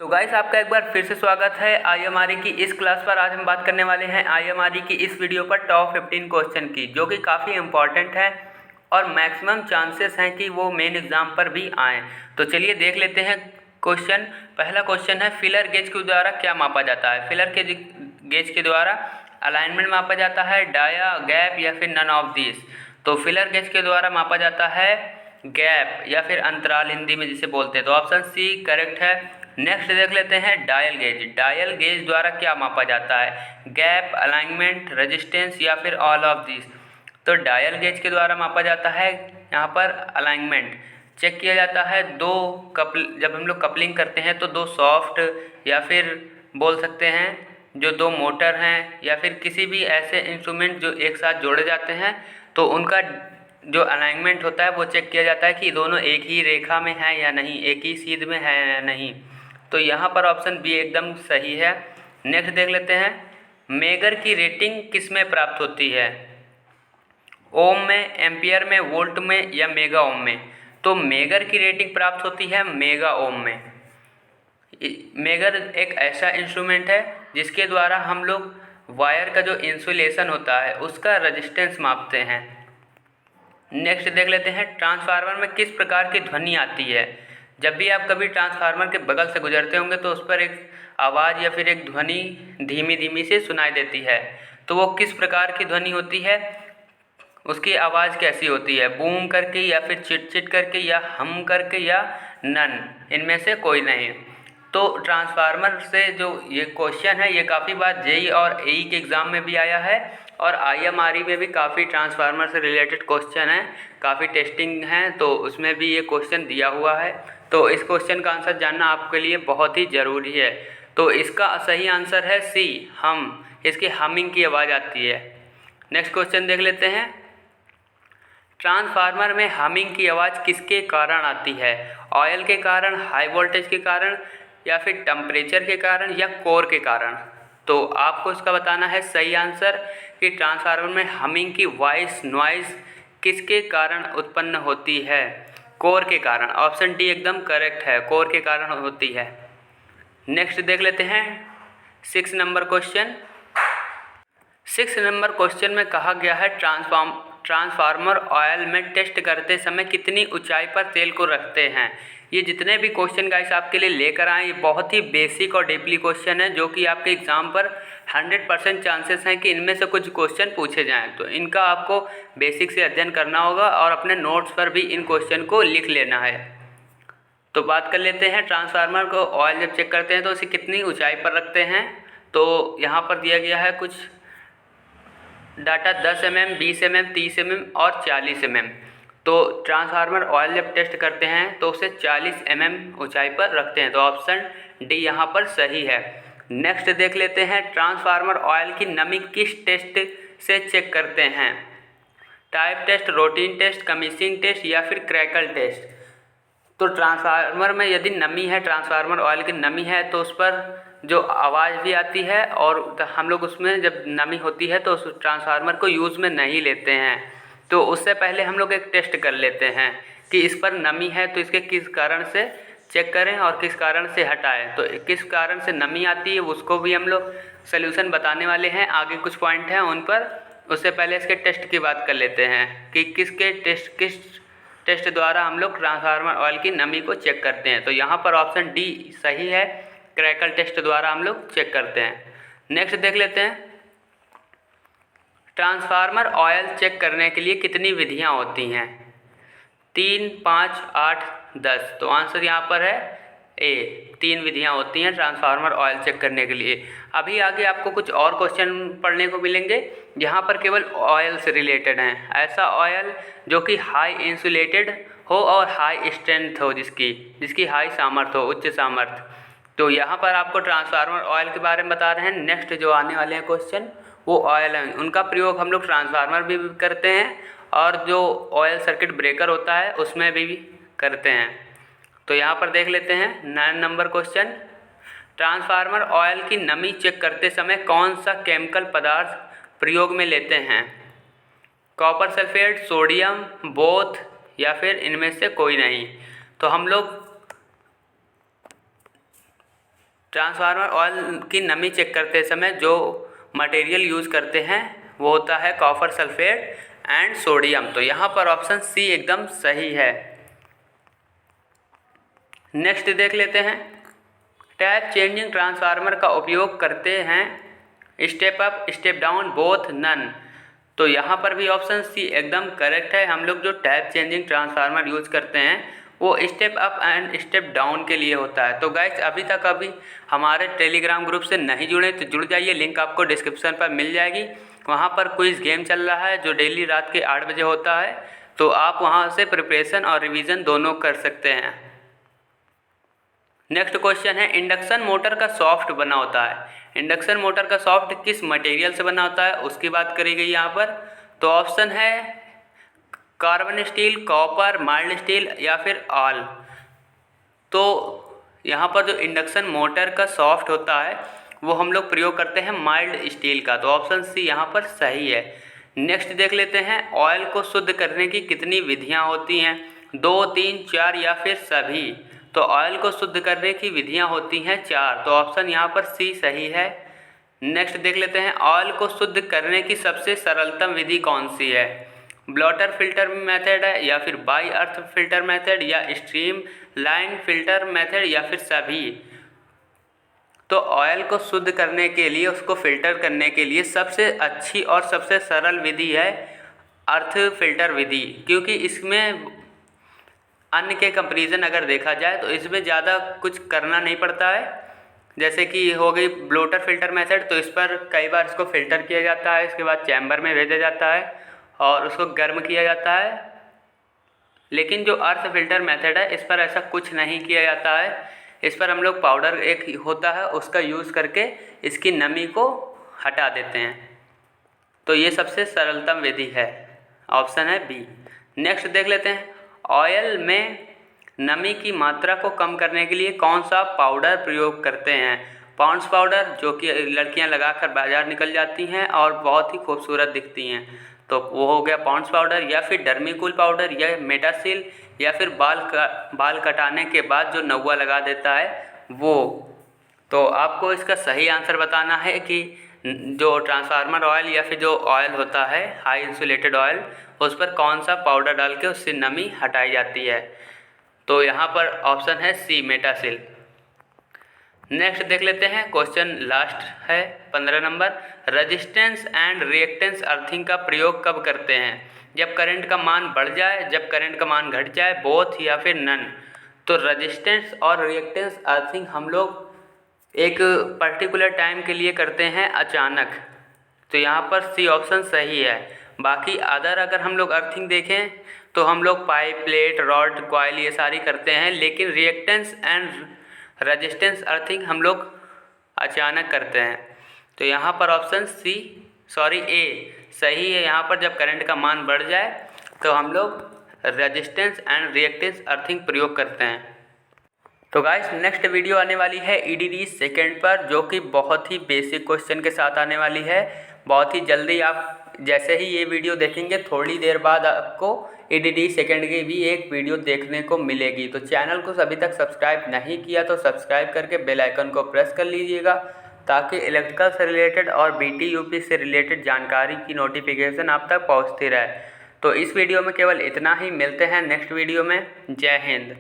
तो गाइस आपका एक बार फिर से स्वागत है आईएमआरई की इस क्लास पर। आज हम बात करने वाले हैं आईएमआरई की इस वीडियो पर टॉप 15 क्वेश्चन की, जो कि काफ़ी इंपॉर्टेंट है और मैक्सिमम चांसेस हैं कि वो मेन एग्जाम पर भी आएँ। तो चलिए देख लेते हैं क्वेश्चन। पहला क्वेश्चन है, फिलर गेज के द्वारा क्या मापा जाता है? फिलर के गेज के द्वारा अलाइनमेंट मापा जाता है, डाया, गैप या फिर नन ऑफ दिस। तो फिलर गेज के द्वारा मापा जाता है गैप या फिर अंतराल, हिंदी में जिसे बोलते हैं। तो ऑप्शन सी करेक्ट है। नेक्स्ट देख लेते हैं डायल गेज। डायल गेज द्वारा क्या मापा जाता है? गैप, अलाइनमेंट, रेजिस्टेंस या फिर ऑल ऑफ दिस। तो डायल गेज के द्वारा मापा जाता है यहाँ पर अलाइनमेंट। चेक किया जाता है जब हम लोग कपलिंग करते हैं तो दो सॉफ्ट या फिर बोल सकते हैं जो दो मोटर हैं या फिर किसी भी ऐसे इंस्ट्रूमेंट जो एक साथ जोड़े जाते हैं, तो उनका जो अलाइनमेंट होता है वो चेक किया जाता है कि दोनों एक ही रेखा में हैं या नहीं, एक ही सीध में है या नहीं। तो यहाँ पर ऑप्शन बी एकदम सही है। नेक्स्ट देख लेते हैं, मेगर की रेटिंग किस में प्राप्त होती है? ओम में, एम्पियर में, वोल्ट में या मेगा ओम में? तो मेगर की रेटिंग प्राप्त होती है मेगा ओम में। मेगर एक ऐसा इंस्ट्रूमेंट है जिसके द्वारा हम लोग वायर का जो इंसुलेशन होता है उसका रेजिस्टेंस मापते हैं। नेक्स्ट देख लेते हैं, ट्रांसफार्मर में किस प्रकार की ध्वनि आती है? जब भी आप कभी ट्रांसफार्मर के बगल से गुजरते होंगे तो उस पर एक आवाज़ या फिर एक ध्वनि धीमी धीमी से सुनाई देती है। तो वो किस प्रकार की ध्वनि होती है, उसकी आवाज़ कैसी होती है? बूम करके या फिर चिट चिट करके या हम करके या नन, इनमें से कोई नहीं। तो ट्रांसफार्मर से जो ये क्वेश्चन है ये काफ़ी बार जेई और एई के एग्ज़ाम में भी आया है और आईएमआरई में भी काफ़ी ट्रांसफार्मर से रिलेटेड क्वेश्चन है, काफ़ी टेस्टिंग हैं, तो उसमें भी ये क्वेश्चन दिया हुआ है। तो इस क्वेश्चन का आंसर जानना आपके लिए बहुत ही ज़रूरी है। तो इसका सही आंसर है सी, हम। इसकी हमिंग की आवाज़ आती है। नेक्स्ट क्वेश्चन देख लेते हैं, ट्रांसफार्मर में हमिंग की आवाज़ किसके कारण आती है? ऑयल के कारण, हाई वोल्टेज के कारण या फिर टेम्परेचर के कारण या कोर के कारण? तो आपको इसका बताना है सही आंसर कि ट्रांसफार्मर में हमिंग की वॉइस नॉइज़ किसके कारण उत्पन्न होती है? कोर के कारण। ऑप्शन डी एकदम करेक्ट है, कोर के कारण होती है। नेक्स्ट देख लेते हैं 6 नंबर क्वेश्चन। 6 नंबर क्वेश्चन में कहा गया है, ट्रांसफार्मर ऑयल में टेस्ट करते समय कितनी ऊंचाई पर तेल को रखते हैं? ये जितने भी क्वेश्चन गाइस आपके लिए लेकर आए ये बहुत ही बेसिक और डीपली क्वेश्चन है, जो कि आपके एग्ज़ाम पर 100% चांसेस हैं कि इनमें से कुछ क्वेश्चन पूछे जाएं। तो इनका आपको बेसिक से अध्ययन करना होगा और अपने नोट्स पर भी इन क्वेश्चन को लिख लेना है। तो बात कर लेते हैं, ट्रांसफार्मर को ऑयल जब चेक करते हैं तो उसे कितनी ऊँचाई पर रखते हैं? तो यहाँ पर दिया गया है कुछ डाटा 10 mm, 20 mm, 30 mm और 40 mm। तो ट्रांसफार्मर ऑयल जब टेस्ट करते हैं तो उसे 40 mm ऊंचाई पर रखते हैं। तो ऑप्शन डी यहाँ पर सही है। नेक्स्ट देख लेते हैं, ट्रांसफार्मर ऑयल की नमी किस टेस्ट से चेक करते हैं? Type test, routine test, commissioning test या फिर क्रैकल टेस्ट? तो ट्रांसफार्मर में यदि नमी है, ट्रांसफार्मर ऑयल की नमी है, तो उस पर जो आवाज़ भी आती है और हम लोग उसमें जब नमी होती है तो उस ट्रांसफार्मर को यूज़ में नहीं लेते हैं। तो उससे पहले हम लोग एक टेस्ट कर लेते हैं कि इस पर नमी है तो इसके किस कारण से चेक करें और किस कारण से हटाएं। तो किस कारण से नमी आती है उसको भी हम लोग सल्यूशन बताने वाले हैं, आगे कुछ पॉइंट हैं उन पर। उससे पहले इसके टेस्ट की बात कर लेते हैं कि किस टेस्ट द्वारा हम लोग ट्रांसफार्मर ऑयल की नमी को चेक करते हैं। तो यहाँ पर ऑप्शन डी सही है, क्रैकल टेस्ट द्वारा हम लोग चेक करते हैं। नेक्स्ट देख लेते हैं, ट्रांसफार्मर ऑयल चेक करने के लिए कितनी विधियाँ होती हैं? 3, 5, 8, 10। तो आंसर यहाँ पर है ए, 3 विधियाँ होती हैं ट्रांसफार्मर ऑयल चेक करने के लिए। अभी आगे आपको कुछ और क्वेश्चन पढ़ने को मिलेंगे यहाँ पर केवल ऑयल से रिलेटेड हैं। ऐसा ऑयल जो कि हाई इंसुलेटेड हो और हाई स्ट्रेंथ हो, जिसकी हाई सामर्थ्य हो, उच्च सामर्थ्य। तो यहाँ पर आपको ट्रांसफार्मर ऑयल के बारे में बता रहे हैं। नेक्स्ट जो आने वाले हैं क्वेश्चन वो ऑयल हैं, उनका प्रयोग हम लोग ट्रांसफार्मर भी करते हैं और जो ऑयल सर्किट ब्रेकर होता है उसमें भी करते हैं। तो यहाँ पर देख लेते हैं 9 नंबर क्वेश्चन, ट्रांसफार्मर ऑयल की नमी चेक करते समय कौन सा केमिकल पदार्थ प्रयोग में लेते हैं? कॉपर सल्फेट, सोडियम, बोथ या फिर इनमें से कोई नहीं? तो हम लोग ट्रांसफार्मर ऑयल की नमी चेक करते समय जो मटेरियल यूज़ करते हैं वो होता है कॉपर सल्फेट एंड सोडियम। तो यहाँ पर ऑप्शन सी एकदम सही है। नेक्स्ट देख लेते हैं, टैप चेंजिंग ट्रांसफार्मर का उपयोग करते हैं step up step down both none. तो यहाँ पर भी ऑप्शन सी एकदम करेक्ट है। हम लोग जो टैप चेंजिंग ट्रांसफार्मर यूज़ करते हैं वो step up and step down के लिए होता है। तो गाइस अभी तक हमारे टेलीग्राम ग्रुप से नहीं जुड़े तो जुड़ जाइए, लिंक आपको डिस्क्रिप्शन पर मिल जाएगी। वहाँ पर क्विज गेम चल रहा है जो डेली रात के 8 बजे होता है, तो आप वहाँ से प्रिपरेशन और रिवीजन दोनों कर सकते हैं। नेक्स्ट क्वेश्चन है, इंडक्शन मोटर का सॉफ्ट बना होता है। इंडक्शन मोटर का सॉफ्ट किस मटेरियल से बना होता है उसकी बात करी गई यहाँ पर। तो ऑप्शन है carbon steel, copper, mild steel या फिर ऑल। तो यहाँ पर जो इंडक्शन मोटर का सॉफ्ट होता है वो हम लोग प्रयोग करते हैं माइल्ड स्टील का। तो ऑप्शन सी यहाँ पर सही है। नेक्स्ट देख लेते हैं, ऑयल को शुद्ध करने की कितनी विधियाँ होती हैं, 2, 3, 4 या फिर सभी। तो ऑयल को शुद्ध करने की विधियाँ होती हैं 4। तो ऑप्शन यहाँ पर सी सही है। नेक्स्ट देख लेते हैं, ऑयल को शुद्ध करने की सबसे सरलतम विधि कौन सी है, ब्लॉटर फिल्टर मेथड है या फिर बाई अर्थ फिल्टर मेथड या स्ट्रीम लाइन फिल्टर मेथड या फिर सभी। तो ऑयल को शुद्ध करने के लिए, उसको फिल्टर करने के लिए सबसे अच्छी और सबसे सरल विधि है अर्थ फिल्टर विधि, क्योंकि इसमें अन्य के कंपैरिजन अगर देखा जाए तो इसमें ज़्यादा कुछ करना नहीं पड़ता है। जैसे कि हो गई ब्लोटर फिल्टर मेथड, तो इस पर कई बार इसको फिल्टर किया जाता है, इसके बाद चैम्बर में भेजा जाता है और उसको गर्म किया जाता है। लेकिन जो अर्थ फिल्टर मेथड है इस पर ऐसा कुछ नहीं किया जाता है। इस पर हम लोग पाउडर एक होता है उसका यूज़ करके इसकी नमी को हटा देते हैं। तो ये सबसे सरलतम विधि है, ऑप्शन है बी। नेक्स्ट देख लेते हैं, ऑयल में नमी की मात्रा को कम करने के लिए कौन सा पाउडर प्रयोग करते हैं। पॉन्ड्स पाउडर, जो कि लड़कियां लगाकर बाजार निकल जाती हैं और बहुत ही खूबसूरत दिखती हैं, तो वो हो गया पॉन्ड्स पाउडर, या फिर डर्मीकूल पाउडर या मेटासिल, या फिर बाल कटाने के बाद जो नौवा लगा देता है वो। तो आपको इसका सही आंसर बताना है कि जो ट्रांसफार्मर ऑयल या फिर जो ऑयल होता है हाई इंसुलेटेड ऑयल, उस पर कौन सा पाउडर डाल के उससे नमी हटाई जाती है। तो यहाँ पर ऑप्शन है सी, मेटासिल। नेक्स्ट देख लेते हैं, क्वेश्चन लास्ट है 15 number, resistance and reactance earthing का प्रयोग कब करते हैं, जब करंट का मान बढ़ जाए, जब करंट का मान घट जाए, बोथ या फिर नन। तो रेजिस्टेंस और रिएक्टेंस अर्थिंग हम लोग एक पर्टिकुलर टाइम के लिए करते हैं अचानक। तो यहाँ पर सी ऑप्शन सही है। बाकी अदर अगर हम लोग अर्थिंग देखें तो हम लोग पाइप, प्लेट, रॉड, कॉइल ये सारी करते हैं, लेकिन रिएक्टेंस एंड रेजिस्टेंस अर्थिंग हम लोग अचानक करते हैं। तो यहाँ पर ऑप्शन सी ए सही है। यहाँ पर जब करंट का मान बढ़ जाए तो हम लोग रेजिस्टेंस एंड रिएक्टेंस अर्थिंग प्रयोग करते हैं। तो गाइस नेक्स्ट वीडियो आने वाली है ईडीडी सेकेंड पर, जो कि बहुत ही बेसिक क्वेश्चन के साथ आने वाली है। बहुत ही जल्दी आप जैसे ही ये वीडियो देखेंगे थोड़ी देर बाद आपको ईडीडी सेकेंड की भी एक वीडियो देखने को मिलेगी। तो चैनल को अभी तक सब्सक्राइब नहीं किया तो सब्सक्राइब करके बेल आइकन को प्रेस कर लीजिएगा, ताकि इलेक्ट्रिकल से रिलेटेड और बीटी यूपी से रिलेटेड जानकारी की नोटिफिकेशन आप तक पहुँचती रहे। तो इस वीडियो में केवल इतना ही, मिलते हैं नेक्स्ट वीडियो में। जय हिंद।